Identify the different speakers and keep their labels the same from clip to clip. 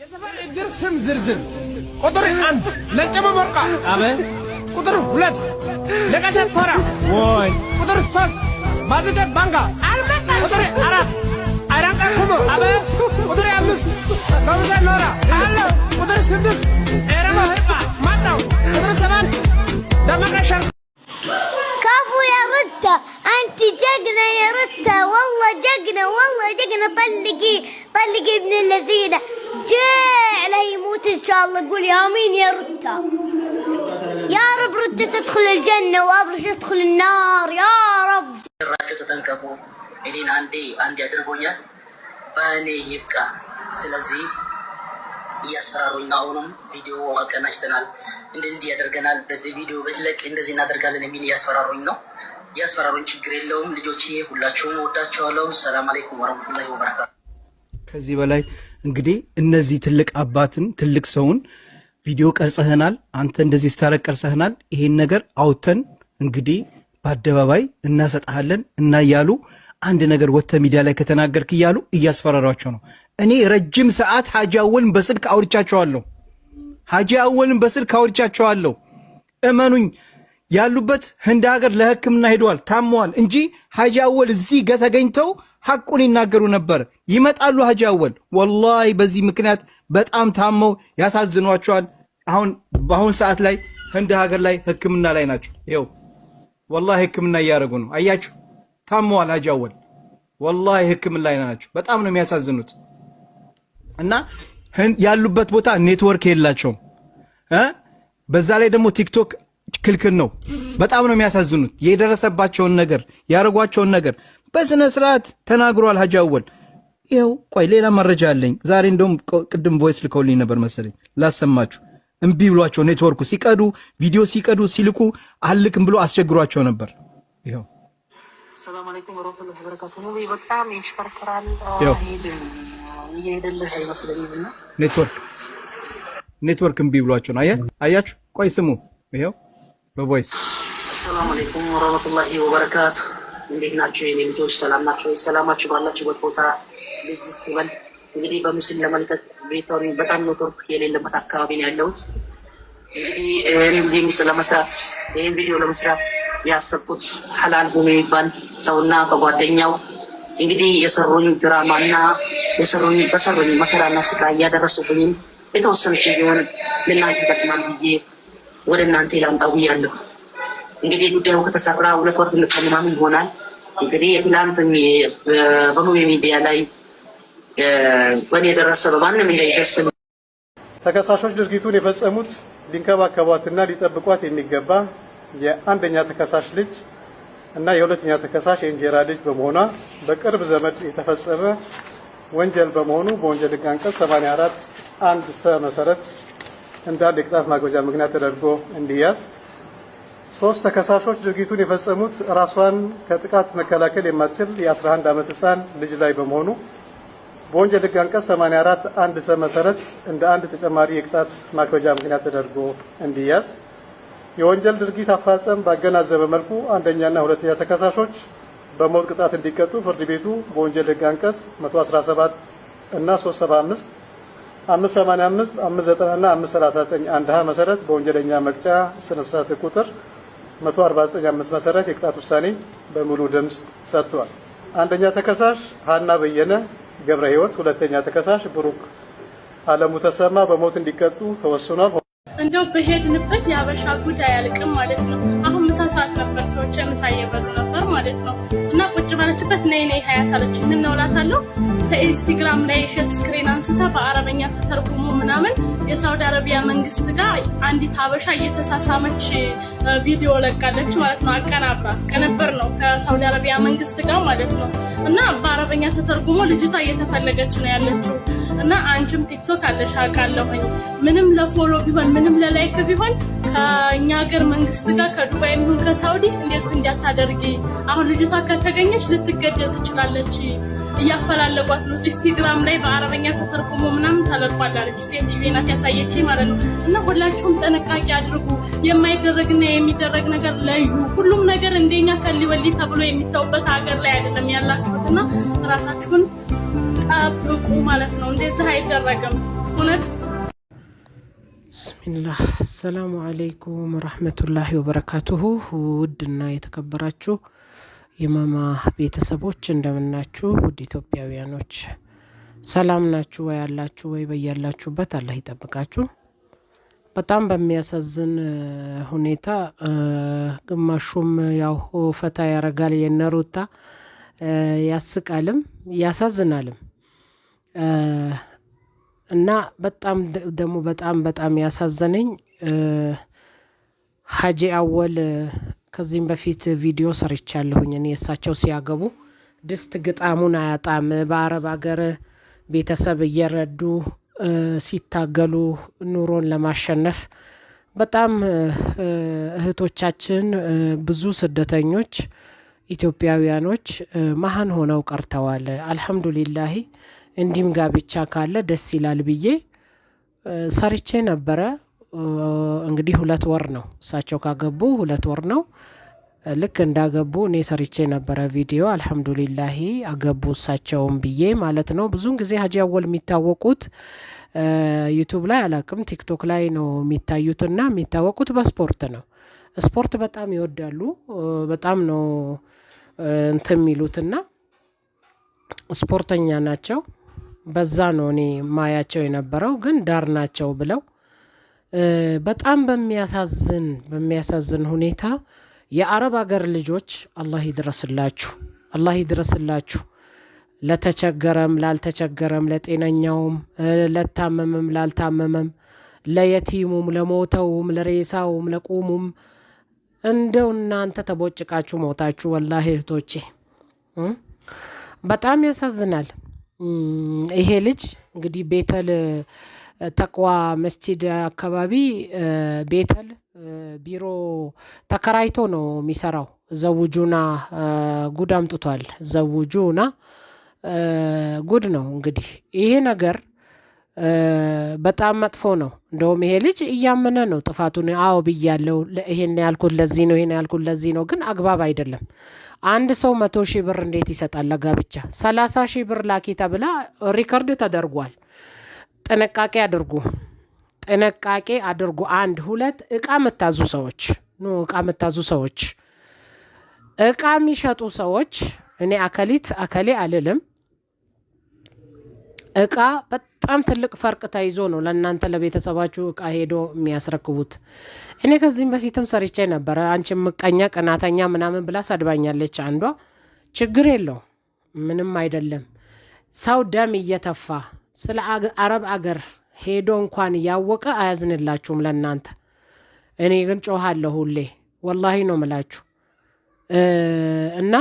Speaker 1: የሰፈር እድር ስም ዝርዝር ቁጥር 1 ለጨመ ወርቃ አቤት ቁጥር 2 ለቀሰት ቶራ ወይ ቁጥር 3 ማዘደ ባንጋ አልመጣ ቁጥር 4 አይራንቃ ኩሞ አቤት ቁጥር 5 ከውዘ ኖራ አለ ቁጥር 6 ኤረማ ህባ ማጣው ቁጥር 7 ደመቀሻ
Speaker 2: كفو يا رتة انت جقنة يا رتة والله جقنة طلقي ابن الذين جاع له يموت ان شاء الله قول يا امين يا رتة يا رب رتة تدخل الجنة وابرش تدخل النار يا رب
Speaker 3: ራቸው ተጠንቀቁ እኔን አንዴ አድርጎኛል ባኔ ይብቃ ስለዚህ እያስፈራሩኝ ነው አሁንም ቪዲዮ አቀናጅተናል እንደዚህ ያደርገናል በዚህ ቪዲዮ በትለቅ እንደዚህ እናደርጋለን የሚል እያስፈራሩኝ ነው ያስፈራሩኝ ችግር የለውም ልጆቼ ሁላችሁም ወዳችኋለሁ ሰላም አለይኩም ወራህመቱላሂ ወበረካቱ
Speaker 4: ከዚህ በላይ እንግዲህ እነዚህ ትልቅ አባትን ትልቅ ሰውን ቪዲዮ ቀርጸህናል አንተ እንደዚህ ስታረቅ ቀርጸህናል ይሄን ነገር አውተን እንግዲህ በአደባባይ እናሰጣለን እና ያሉ አንድ ነገር ወጥተ ሚዲያ ላይ ከተናገርክ ይያሉ እያስፈራሯቸው ነው እኔ ረጅም ሰዓት ሐጂ አወልን በስልክ አውርቻቸዋለሁ እመኑኝ ያሉበት ህንድ ሀገር ለህክምና ሄደዋል ታመዋል እንጂ ሐጂ አወል እዚህ ተገኝተው ሐቁን ይናገሩ ነበር ይመጣሉ ሐጂ አወል ወላሂ በዚህ ምክንያት በጣም ታመው ያሳዝኗቸዋል በአሁን ሰዓት ላይ ህንድ ሀገር ላይ ህክምና ላይ ናቸው ይኸው ወላሂ ህክምና እያደረጉ ነው አያችሁ ታመዋል ሐጂ አወል ወላሂ ህክምና ላይ ናቸው በጣም ነው የሚያሳዝኑት እና ያሉበት ቦታ ኔትወርክ የላቸውም በዛ ላይ ደግሞ ቲክቶክ ክልክል ነው በጣም ነው የሚያሳዝኑት የደረሰባቸውን ነገር ያረጓቸውን ነገር በስነ ስርዓት ተናግሯል ሐጂ አወል ይኸው ቆይ ሌላ መረጃ አለኝ ዛሬ እንደውም ቅድም ቮይስ ልከውልኝ ነበር መሰለኝ ላሰማችሁ እምቢ ብሏቸው ኔትወርኩ ሲቀዱ ቪዲዮ ሲቀዱ ሲልኩ አልክም ብሎ አስቸግሯቸው ነበር ይኸው
Speaker 3: ሰላም አለይኩም ወራህመቱላሂ ወበረካቱ ነው በጣም ይሽከረከራል ይሄደልህ አይመስለኝምና
Speaker 4: ኔትወርክ እምቢ ብሏቸው ነው አያችሁ ቆይ ስሙ ይኸው በቮይስ
Speaker 3: ሰላም አለይኩም ወራህመቱላሂ ወበረካቱ እንዴት ናችሁ የኔ ልጆች ሰላም ናችሁ ሰላማችሁ ባላችሁበት ቦታ ልዝት ይበል እንግዲህ በምስል ለመልቀቅ ቤታውን በጣም ኔትወርክ የሌለበት አካባቢ ነው ያለሁት እንግዲህ ይህን ቪዲዮ ለመስራት ያሰብኩት ሐላል ሆኖ የሚባል ሰውና በጓደኛው እንግዲህ የሰሩኝ ድራማና በሰሩኝ መከራና ስቃይ ያደረሱብኝን የተወሰነች ቢሆን ለእናንተ ይጠቅማል ብዬ ወደ እናንተ ላምጣው ብያለሁ እንግዲህ ጉዳዩ ከተሰራ 2 ወር ምናምን ይሆናል እንግዲህ የትላንት በሙሉ ሚዲያ ላይ በእኔ የደረሰ በማንም እንዳይደርስ
Speaker 5: ተከሳሾች ድርጊቱን የፈጸሙት ሊንከባከቧትና ሊጠብቋት የሚገባ የአንደኛ ተከሳሽ ልጅ እና የሁለተኛ ተከሳሽ የእንጀራ ልጅ በመሆኗ በቅርብ ዘመድ የተፈጸመ ወንጀል በመሆኑ በወንጀል ሕግ አንቀጽ 84 1 ሰ መሰረት እንዳለ የቅጣት ማክበጃ ምክንያት ተደርጎ እንዲያዝ 3 ተከሳሾች ድርጊቱን የፈጸሙት ራሷን ከጥቃት መከላከል የማትችል የ11 ዓመት ህፃን ልጅ ላይ በመሆኑ በወንጀል ሕግ አንቀጽ 84 1 ሰ መሰረት እንደ አንድ ተጨማሪ የቅጣት ማክበጃ ምክንያት ተደርጎ እንዲያዝ የወንጀል ድርጊት አፋጸም ባገናዘበ መልኩ አንደኛና ሁለተኛ ተከሳሾች በሞት ቅጣት እንዲቀጡ ፍርድ ቤቱ በወንጀል ሕግ አንቀጽ 117 እና 375 585 590 እና 539 1 ሀ መሰረት በወንጀለኛ መቅጫ ስነ ስርዓት ቁጥር 149 መሰረት የቅጣት ውሳኔ በሙሉ ድምጽ ሰጥቷል። አንደኛ ተከሳሽ ሀና በየነ ገብረ ህይወት፣ ሁለተኛ ተከሳሽ ብሩክ አለሙ ተሰማ በሞት እንዲቀጡ ተወስኗል።
Speaker 6: እንደው በሄድንበት ያበሻ ጉዳይ አልቅም ማለት ነው። አሁን ምሳ ሰዓት ነበር፣ ሰዎች ምሳ እየበሉ ነበር ማለት ነው። እና ቁጭ ባለችበት ነይ ሀያት አለች። ምን ነው እላታለሁ። ከኢንስታግራም ላይ ሼት ስክሪን አንስታ በአረበኛ ተተርጉሞ ምናምን የሳውዲ አረቢያ መንግስት ጋር አንዲት ሀበሻ እየተሳሳመች ቪዲዮ ለቃለች ማለት ነው። አቀናብራ ቅንብር ነው ከሳውዲ አረቢያ መንግስት ጋር ማለት ነው። እና በአረበኛ ተተርጉሞ ልጅቷ እየተፈለገች ነው ያለችው። እና አንቺም ቲክቶክ አለሽ አውቃለሁኝ። ምንም ለፎሎ ቢሆን ምንም ለላይክ ቢሆን ከኛ ሀገር መንግስት ጋር ከዱባይ ምን ከሳውዲ እንዴት እንዲያታደርጊ አሁን ልጅቷ ከተገኘች ልትገደል ትችላለች። እያፈላለጓት ነው። ኢንስታግራም ላይ በአረበኛ ተተርጉሞ ምናምን ተለቋል አለች። ሴት ይቤናት ያሳየች ማለት ነው። እና ሁላችሁም ጥንቃቄ አድርጉ። የማይደረግና የሚደረግ ነገር ለዩ። ሁሉም ነገር እንደኛ ከሊወሊ ተብሎ የሚታውበት ሀገር ላይ አይደለም ያላችሁትና ራሳችሁን ጠብቁ ማለት ነው። እንደዚህ አይደረግም እውነት።
Speaker 7: ብስሚላህ አሰላሙ አለይኩም ወራህመቱላሂ ወበረካቱሁ። ውድና የተከበራችሁ የማማ ቤተሰቦች እንደምናችሁ? ውድ ኢትዮጵያውያኖች ሰላም ናችሁ ወይ? ያላችሁ ወይ? በያላችሁበት አላህ ይጠብቃችሁ። በጣም በሚያሳዝን ሁኔታ ግማሹም ያው ፈታ ያረጋል የነሩታ ያስቃልም ያሳዝናልም እና በጣም ደግሞ በጣም ያሳዘነኝ ሀጂ አወል ከዚህም በፊት ቪዲዮ ሰርቻለሁኝ። እኔ እሳቸው ሲያገቡ ድስት ግጣሙን አያጣም በአረብ ሀገር ቤተሰብ እየረዱ ሲታገሉ ኑሮን ለማሸነፍ በጣም እህቶቻችን ብዙ ስደተኞች ኢትዮጵያውያኖች መሀን ሆነው ቀርተዋል። አልሐምዱሊላሂ እንዲህም ጋብቻ ካለ ደስ ይላል ብዬ ሰርቼ ነበረ። እንግዲህ 2 ወር ነው እሳቸው ካገቡ 2 ወር ነው። ልክ እንዳገቡ እኔ ሰርቼ ነበረ ቪዲዮ። አልሐምዱሊላሂ አገቡ እሳቸውም ብዬ ማለት ነው። ብዙውን ጊዜ ሀጂ አወል የሚታወቁት ዩቱብ ላይ አላቅም ቲክቶክ ላይ ነው የሚታዩትና የሚታወቁት በስፖርት ነው። ስፖርት በጣም ይወዳሉ። በጣም ነው እንትን የሚሉትና ስፖርተኛ ናቸው። በዛ ነው እኔ ማያቸው የነበረው። ግን ዳር ናቸው ብለው በጣም በሚያሳዝን ሁኔታ የአረብ ሀገር ልጆች አላህ ይድረስላችሁ፣ አላህ ይድረስላችሁ። ለተቸገረም ላልተቸገረም፣ ለጤነኛውም ለታመመም ላልታመመም፣ ለየቲሙም ለሞተውም ለሬሳውም ለቁሙም እንደው እናንተ ተቦጭቃችሁ ሞታችሁ ወላሂ እህቶቼ በጣም ያሳዝናል። ይሄ ልጅ እንግዲህ ቤተል ተቅዋ መስጂድ አካባቢ ቤተል ቢሮ ተከራይቶ ነው የሚሰራው። ዘውጁና ጉድ አምጥቷል። ዘውጁና ጉድ ነው እንግዲህ ይሄ ነገር በጣም መጥፎ ነው። እንደውም ይሄ ልጅ እያመነ ነው ጥፋቱን። አዎ ብያለሁ፣ ይሄን ያልኩት ለዚህ ነው፣ ይሄን ያልኩት ለዚህ ነው። ግን አግባብ አይደለም። አንድ ሰው 100,000 ብር እንዴት ይሰጣል ለጋብቻ? 30,000 ብር ላኪ ተብላ ሪከርድ ተደርጓል። ጥንቃቄ አድርጉ፣ ጥንቃቄ አድርጉ። 1 2 እቃ የምታዙ ሰዎች እቃ የምታዙ ሰዎች፣ እቃ የሚሸጡ ሰዎች፣ እኔ አከሌ አልልም። እቃ በጣም ትልቅ ፈርቅ ተይዞ ነው ለእናንተ ለቤተሰባችሁ እቃ ሄዶ የሚያስረክቡት። እኔ ከዚህም በፊትም ሰርቼ ነበረ። አንቺ ምቀኛ ቅናተኛ ምናምን ብላ ሰድባኛለች አንዷ። ችግር የለው ምንም አይደለም። ሰው ደም እየተፋ ስለ አረብ አገር ሄዶ እንኳን ያወቀ አያዝንላችሁም ለእናንተ። እኔ ግን ጮሃለሁ ሁሌ ወላሂ ነው ምላችሁ። እና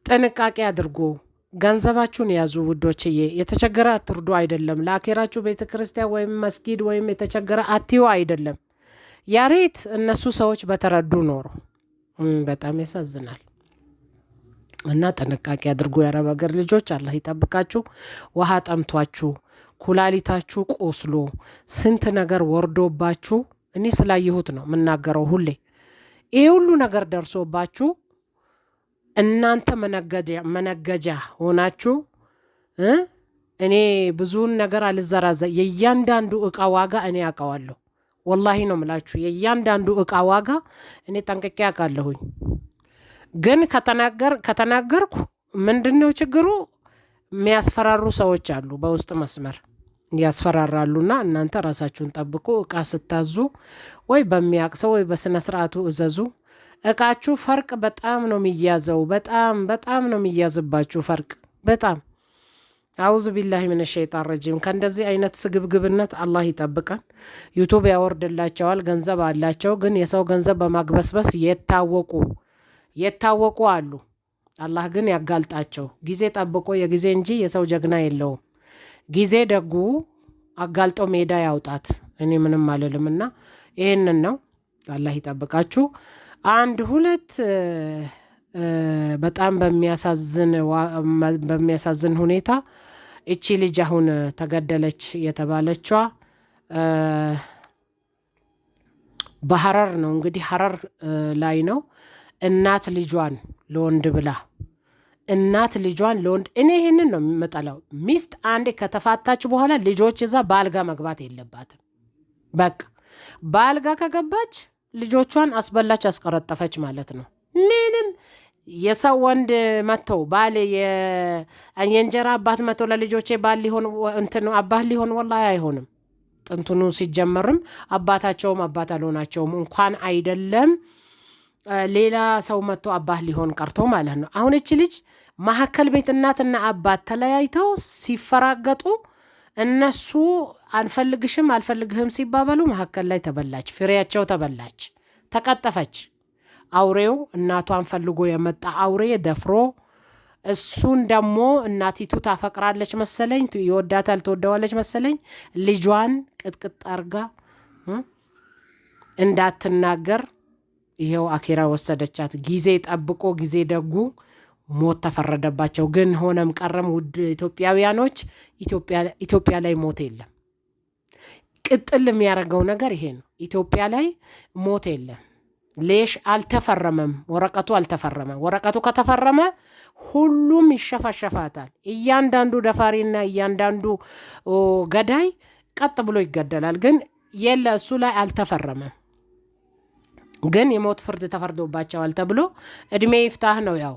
Speaker 7: ጥንቃቄ አድርጉ፣ ገንዘባችሁን ያዙ ውዶችዬ። የተቸገረ አትርዱ አይደለም። ለአኬራችሁ ቤተ ክርስቲያን ወይም መስጊድ ወይም የተቸገረ አትዩ አይደለም። ያሬት እነሱ ሰዎች በተረዱ ኖሮ በጣም ያሳዝናል። እና ጥንቃቄ አድርጉ የአረብ ሀገር ልጆች፣ አላህ ይጠብቃችሁ። ውሃ ጠምቷችሁ ኩላሊታችሁ ቆስሎ ስንት ነገር ወርዶባችሁ፣ እኔ ስላየሁት ነው የምናገረው ሁሌ። ይሄ ሁሉ ነገር ደርሶባችሁ እናንተ መነገጃ ሆናችሁ እኔ ብዙውን ነገር አልዘራዘ የእያንዳንዱ እቃ ዋጋ እኔ አውቀዋለሁ። ወላሂ ነው ምላችሁ። የእያንዳንዱ እቃ ዋጋ እኔ ጠንቅቄ አውቃለሁኝ። ግን ከተናገርኩ ምንድነው ችግሩ? የሚያስፈራሩ ሰዎች አሉ በውስጥ መስመር ያስፈራራሉና እናንተ ራሳችሁን ጠብቁ። እቃ ስታዙ ወይ በሚያቅሰው ወይ በስነ ስርዓቱ እዘዙ። እቃችሁ ፈርቅ በጣም ነው የሚያዘው። በጣም ነው የሚያዝባችሁ ፈርቅ በጣም። አውዙ ቢላሂ ሚነ ሸይጣን ረጂም። ከእንደዚህ አይነት ስግብግብነት አላህ ይጠብቀን። ዩቱብ ያወርድላቸዋል፣ ገንዘብ አላቸው። ግን የሰው ገንዘብ በማግበስበስ የታወቁ አሉ። አላህ ግን ያጋልጣቸው። ጊዜ ጠብቆ የጊዜ እንጂ የሰው ጀግና የለውም። ጊዜ ደጉ አጋልጦ ሜዳ ያውጣት። እኔ ምንም አልልምና ይሄንን ነው። አላህ ይጠብቃችሁ። 1 2 በጣም በሚያሳዝን ሁኔታ እቺ ልጅ አሁን ተገደለች የተባለችዋ በሐረር ነው እንግዲህ ሐረር ላይ ነው እናት ልጇን ለወንድ ብላ እናት ልጇን ለወንድ እኔ ይሄንን ነው የምጠላው። ሚስት አንዴ ከተፋታች በኋላ ልጆች እዛ ባልጋ መግባት የለባትም። በቃ ባልጋ ከገባች ልጆቿን አስበላች አስቀረጠፈች ማለት ነው። ምንም የሰው ወንድ መተው ባል የእንጀራ አባት መተው ለልጆቼ ባል ሊሆን እንትን አባት ሊሆን ወላሂ አይሆንም። ጥንቱኑ ሲጀመርም አባታቸውም አባት አልሆናቸውም እንኳን አይደለም ሌላ ሰው መጥቶ አባት ሊሆን ቀርቶ ማለት ነው። አሁን እቺ ልጅ ማዕከል ቤት እናትና አባት ተለያይተው ሲፈራገጡ እነሱ አንፈልግሽም አልፈልግህም ሲባባሉ ማዕከል ላይ ተበላች፣ ፍሬያቸው ተበላች፣ ተቀጠፈች። አውሬው እናቷን ፈልጎ የመጣ አውሬ ደፍሮ እሱን ደግሞ እናቲቱ ታፈቅራለች መሰለኝ፣ ይወዳታል ትወደዋለች መሰለኝ። ልጇን ቅጥቅጥ አርጋ እንዳትናገር ይሄው አኬራ ወሰደቻት። ጊዜ ጠብቆ ጊዜ ደጉ ሞት ተፈረደባቸው። ግን ሆነም ቀረም ውድ ኢትዮጵያውያኖች ኢትዮጵያ ላይ ሞት የለም። ቅጥል የሚያደርገው ነገር ይሄ ነው። ኢትዮጵያ ላይ ሞት የለም። ሌሽ አልተፈረመም፣ ወረቀቱ አልተፈረመም። ወረቀቱ ከተፈረመ ሁሉም ይሸፋሸፋታል። እያንዳንዱ ደፋሪና እያንዳንዱ ገዳይ ቀጥ ብሎ ይገደላል። ግን የለ እሱ ላይ አልተፈረመም። ግን የሞት ፍርድ ተፈርዶባቸዋል ተብሎ እድሜ ይፍታህ ነው ያው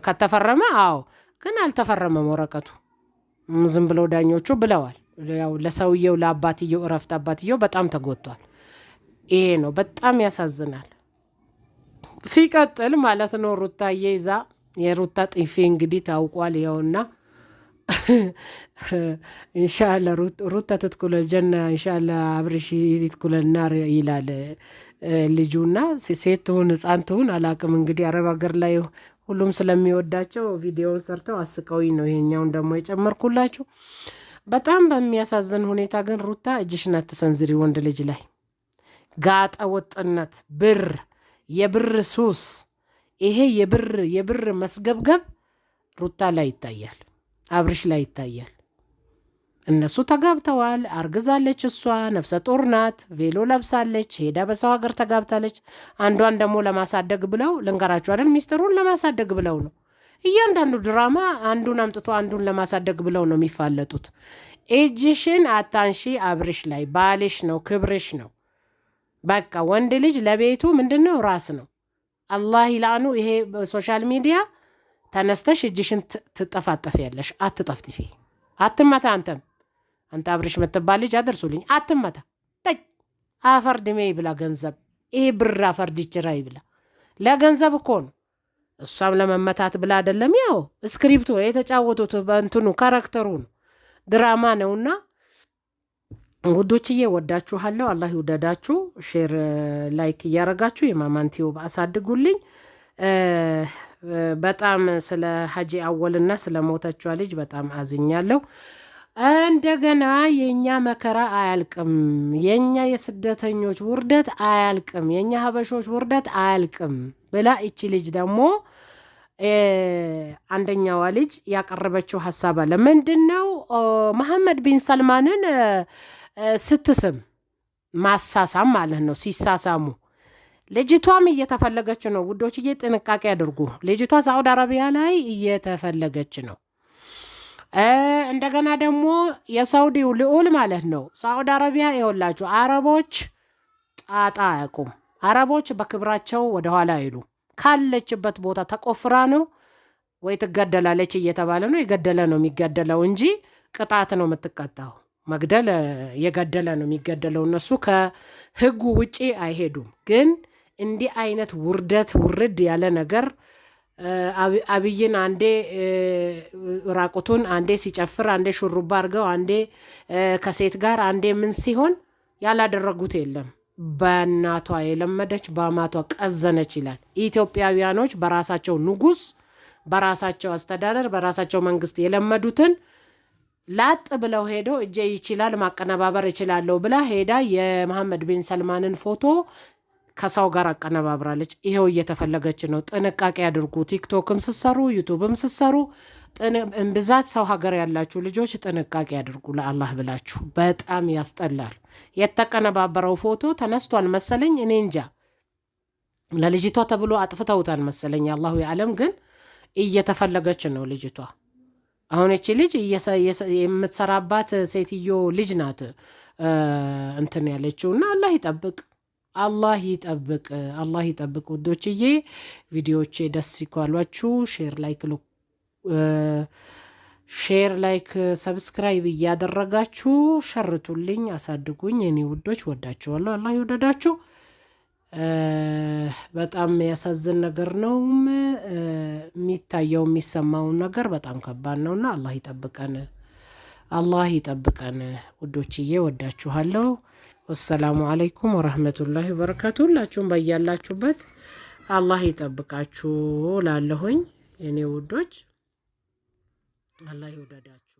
Speaker 7: ከተፈረመ። አዎ ግን አልተፈረመም ወረቀቱ። ዝም ብለው ዳኞቹ ብለዋል። ያው ለሰውየው ለአባትየው እረፍት አባትየው በጣም ተጎድቷል። ይሄ ነው በጣም ያሳዝናል። ሲቀጥል ማለት ነው ሩታዬ ይዛ የሩታ ጥፊ እንግዲህ ታውቋል። ይኸውና ኢንሻአላህ ሩታ ትትኩለ ጀና ኢንሻአላህ አብርሽ ትትኩለ ናር ይላል ልጁና ሴት ትሁን ህፃን ትሁን አላቅም። እንግዲህ አረብ ሀገር ላይ ሁሉም ስለሚወዳቸው ቪዲዮውን ሰርተው አስቀውኝ ነው ይሄኛውን ደግሞ የጨመርኩላችሁ። በጣም በሚያሳዝን ሁኔታ ግን ሩታ እጅሽን አትሰንዝሪ ወንድ ልጅ ላይ። ጋጠ ወጥነት፣ ብር፣ የብር ሱስ፣ ይሄ የብር መስገብገብ ሩታ ላይ ይታያል፣ አብርሽ ላይ ይታያል። እነሱ ተጋብተዋል። አርግዛለች፣ እሷ ነፍሰ ጡር ናት፣ ቬሎ ለብሳለች፣ ሄዳ በሰው ሀገር ተጋብታለች። አንዷን ደግሞ ለማሳደግ ብለው ልንገራችሁ አይደል ሚስጥሩን ለማሳደግ ብለው ነው። እያንዳንዱ ድራማ አንዱን አምጥቶ አንዱን ለማሳደግ ብለው ነው የሚፋለጡት። እጅሽን አታንሺ አብርሽ ላይ፣ ባልሽ ነው፣ ክብርሽ ነው። በቃ ወንድ ልጅ ለቤቱ ምንድነው ራስ ነው። አላህ ይላኑ። ይሄ ሶሻል ሚዲያ ተነስተሽ እጅሽን ትጠፋጠፍ ያለሽ፣ አትጠፍጥፊ፣ አትመታ። አንተ አብርሽ የምትባል ልጅ አደርሱልኝ፣ አትመታ። ጠይ አፈር ድሜ ይብላ ገንዘብ። ይሄ ብር አፈር ዲችራ ይብላ። ለገንዘብ እኮ ነው። እሷም ለመመታት ብላ አይደለም። ያው ስክሪፕቱ የተጫወቱት በእንትኑ ካራክተሩ ነው፣ ድራማ ነውና ውዶችዬ ወዳችኋለሁ። አላህ ይውደዳችሁ። ሼር ላይክ እያረጋችሁ የማማን ቲዩብ አሳድጉልኝ። በጣም ስለ ሀጂ አወልና ስለ ሞተችዋ ልጅ በጣም አዝኛለሁ። እንደገና የኛ መከራ አያልቅም፣ የኛ የስደተኞች ውርደት አያልቅም፣ የኛ ሀበሾች ውርደት አያልቅም ብላ እቺ ልጅ ደግሞ አንደኛዋ ልጅ ያቀረበችው ሀሳብ አለ። ምንድነው መሐመድ ቢን ሰልማንን ስትስም ማሳሳም ማለት ነው። ሲሳሳሙ ልጅቷም እየተፈለገች ነው። ውዶችዬ ጥንቃቄ አድርጉ። ልጅቷ ሳዑዲ አረቢያ ላይ እየተፈለገች ነው። እንደገና ደግሞ የሳውዲው ልዑል ማለት ነው ሳዑዲ አረቢያ ይኸውላችሁ፣ አረቦች ጣጣ አያውቁም። አረቦች በክብራቸው ወደኋላ አይሉ። ካለችበት ቦታ ተቆፍራ ነው ወይ ትገደላለች እየተባለ ነው። የገደለ ነው የሚገደለው እንጂ ቅጣት ነው የምትቀጣው። መግደል የገደለ ነው የሚገደለው። እነሱ ከህጉ ውጪ አይሄዱም። ግን እንዲህ አይነት ውርድ ያለ ነገር አብይን አንዴ ራቁቱን፣ አንዴ ሲጨፍር፣ አንዴ ሹሩባ አድርገው፣ አንዴ ከሴት ጋር፣ አንዴ ምን ሲሆን ያላደረጉት የለም። በእናቷ የለመደች በአማቷ ቀዘነች ይላል። ኢትዮጵያውያኖች በራሳቸው ንጉስ፣ በራሳቸው አስተዳደር፣ በራሳቸው መንግስት የለመዱትን ላጥ ብለው ሄደው እጄ ይችላል ማቀነባበር ይችላለሁ ብላ ሄዳ የመሐመድ ቢን ሰልማንን ፎቶ ከሰው ጋር አቀነባብራለች። ይሄው እየተፈለገች ነው። ጥንቃቄ አድርጉ። ቲክቶክም ስትሰሩ ዩቲዩብም ስትሰሩ ብዛት ሰው ሀገር ያላችሁ ልጆች ጥንቃቄ አድርጉ ለአላህ ብላችሁ። በጣም ያስጠላል። የተቀነባበረው ፎቶ ተነስቷል መሰለኝ፣ እኔ እንጃ ለልጅቷ ተብሎ አጥፍተውታል መሰለኝ። አላሁ ያለም ግን እየተፈለገች ነው ልጅቷ። አሁን እቺ ልጅ የምትሰራባት ሴትዮ ልጅ ናት እንትን ያለችውና አላህ ይጠብቅ። አላህ ይጠብቅ። አላህ ይጠብቅ። ውዶችዬ ቪዲዮዎቼ ደስ ይኳሏችሁ ሼር ላይክ ሰብስክራይብ እያደረጋችሁ ሸርቱልኝ፣ አሳድጉኝ። እኔ ውዶች ወዳችኋለሁ። አላህ ይወደዳችሁ። በጣም ያሳዝን ነገር ነው የሚታየው የሚሰማው ነገር በጣም ከባድ ነውና አላህ ይጠብቀን። አላህ ይጠብቀን ውዶችዬ ወዳችኋለሁ። ወሰላሙ አለይኩም ወራህመቱላሂ ወበረካቱ። ሁላችሁም በያላችሁበት አላህ ይጠብቃችሁ ላለሁኝ የኔ ውዶች አላህ ይወደዳችሁ።